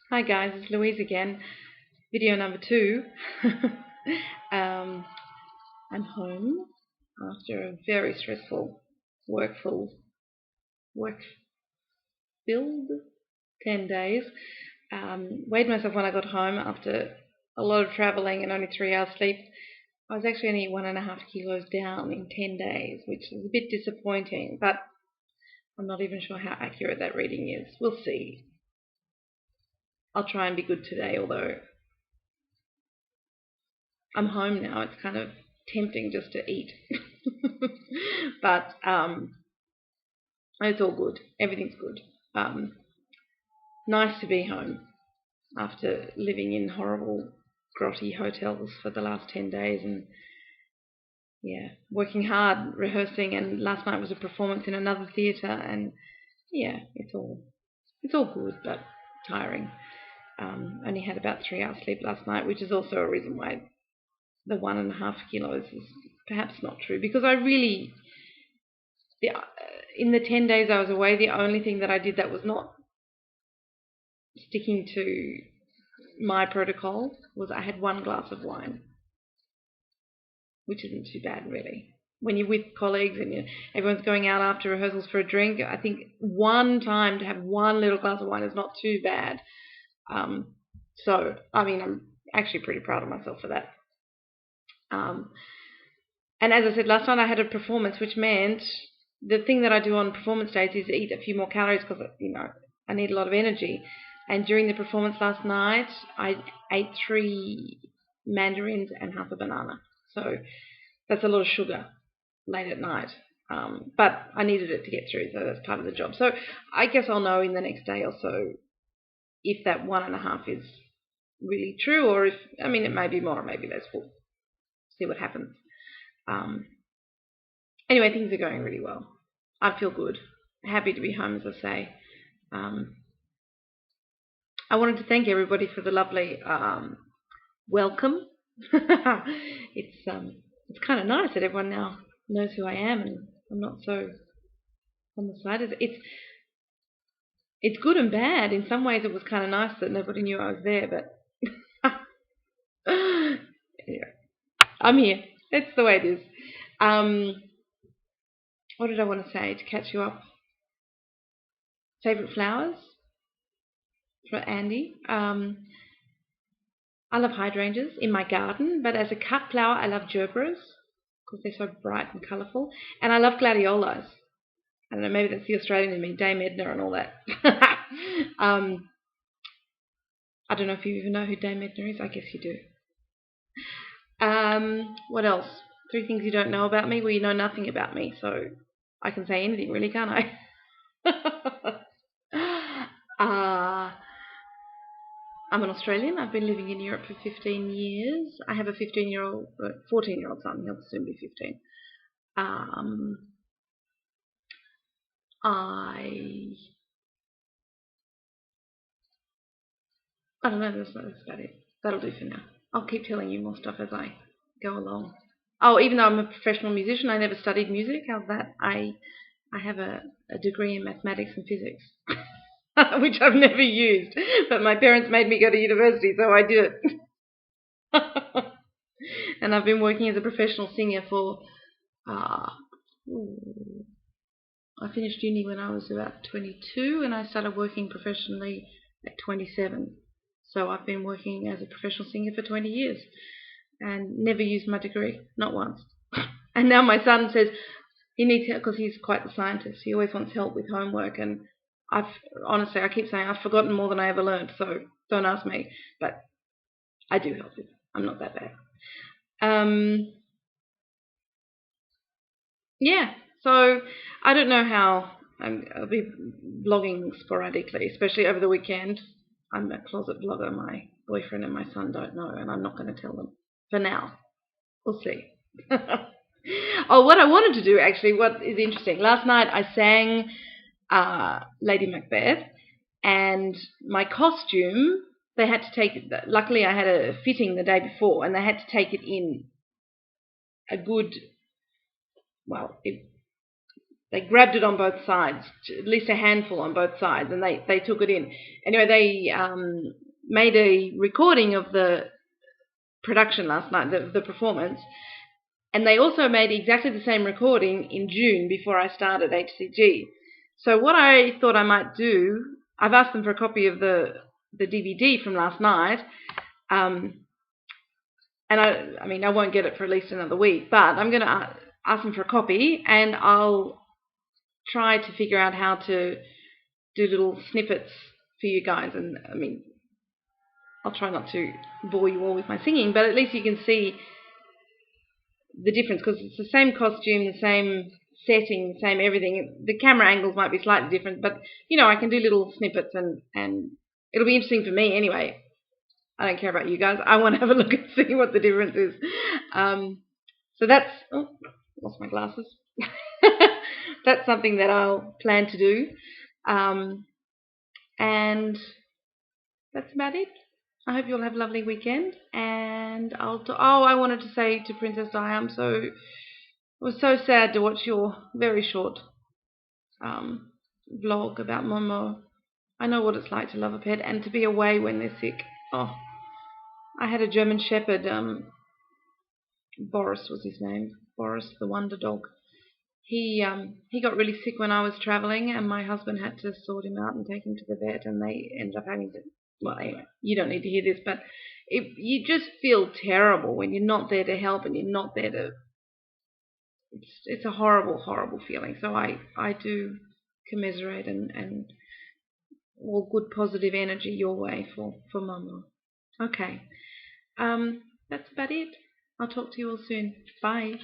Hi guys, it's Louise again. Video number 2. I'm home after a very stressful, work-filled 10 days. Weighed myself when I got home after a lot of traveling and only 3 hours sleep. I was actually only 1.5 kilos down in 10 days, which is a bit disappointing, but I'm not even sure how accurate that reading is. We'll see. I'll try and be good today, although I'm home now. It's kind of tempting just to eat. But it's all good. Everything's good. Nice to be home after living in horrible, grotty hotels for the last 10 days and, yeah, working hard, rehearsing, and last night was a performance in another theatre, and, yeah, it's all good, but tiring. Only had about 3 hours sleep last night, which is also a reason why the 1.5 kilos is perhaps not true, because I really, in the 10 days I was away, the only thing that I did that was not sticking to my protocol was I had 1 glass of wine, which isn't too bad really. When you're with colleagues and everyone's going out after rehearsals for a drink, I think one time to have 1 little glass of wine is not too bad. So, I mean, I'm actually pretty proud of myself for that. And as I said, last night I had a performance, which meant the thing that I do on performance days is eat a few more calories because, I need a lot of energy. And during the performance last night, I ate 3 mandarins and half a banana. So that's a lot of sugar late at night. But I needed it to get through, so that's part of the job. So I guess I'll know in the next day or so if that 1.5 is really true, or if, it may be more or maybe less. We'll see what happens. Anyway, things are going really well. I feel good. Happy to be home, as I say. I wanted to thank everybody for the lovely welcome. It's kind of nice that everyone now knows who I am, and I'm not so on the side. It's good and bad. In some ways, it was kind of nice that nobody knew I was there, but yeah, I'm here. That's the way it is. What did I want to say to catch you up? Favorite flowers for Andy. I love hydrangeas in my garden, but as a cut flower, I love gerberas because they're so bright and colourful. And I love gladiolas. I don't know, maybe that's the Australian in me, Dame Edna and all that. I don't know if you even know who Dame Edna is. I guess you do. What else? 3 things you don't know about me. Well, you know nothing about me, so I can say anything, really, can't I? I'm an Australian. I've been living in Europe for 15 years. I have a 14-year-old son. He'll soon be 15. I don't know. That's about it. That'll do for now. I'll keep telling you more stuff as I go along. Oh, even though I'm a professional musician, I never studied music. How's that? I have a degree in mathematics and physics, which I've never used. But my parents made me go to university, so I did it. And I've been working as a professional singer for... I finished uni when I was about 22, and I started working professionally at 27. So I've been working as a professional singer for 20 years and never used my degree, not once. And now my son says he needs help because he's quite the scientist. He always wants help with homework, and I keep saying I've forgotten more than I ever learned, so don't ask me. But I do help him. I'm not that bad. Yeah, so I don't know how I'll be blogging sporadically, especially over the weekend. I'm a closet blogger. My boyfriend and my son don't know, and I'm not going to tell them for now. We'll see. Oh, what I wanted to do, actually, what is interesting, last night I sang Lady Macbeth, and my costume, they had to take it, luckily I had a fitting the day before, and they had to take it in a good, well, they they grabbed it on both sides, at least a handful on both sides, and they took it in. Anyway, they made a recording of the production last night, the performance, and they also made exactly the same recording in June before I started HCG. So what I thought I might do, I've asked them for a copy of the DVD from last night, and I won't get it for at least another week, but I'm going to ask them for a copy, and I'll try to figure out how to do little snippets for you guys. And I'll try not to bore you all with my singing, but at least you can see the difference, because it's the same costume, the same setting, same everything. The camera angles might be slightly different, but I can do little snippets, and it'll be interesting for me anyway. I don't care about you guys. I want to have a look and see what the difference is. So that's... Oh, lost my glasses. That's something that I'll plan to do. And that's about it. I hope you'll have a lovely weekend. And I wanted to say to Princess Di, it was so sad to watch your very short vlog about Momo. I know what it's like to love a pet and to be away when they're sick. Oh, I had a German Shepherd, Boris was his name, Boris the Wonder Dog. He got really sick when I was travelling, and my husband had to sort him out and take him to the vet, and they ended up having to... Well, anyway, you don't need to hear this, but you just feel terrible when you're not there to help and you're not there to... It's a horrible, horrible feeling. So I do commiserate and all good positive energy your way for Momo. Okay. That's about it. I'll talk to you all soon. Bye.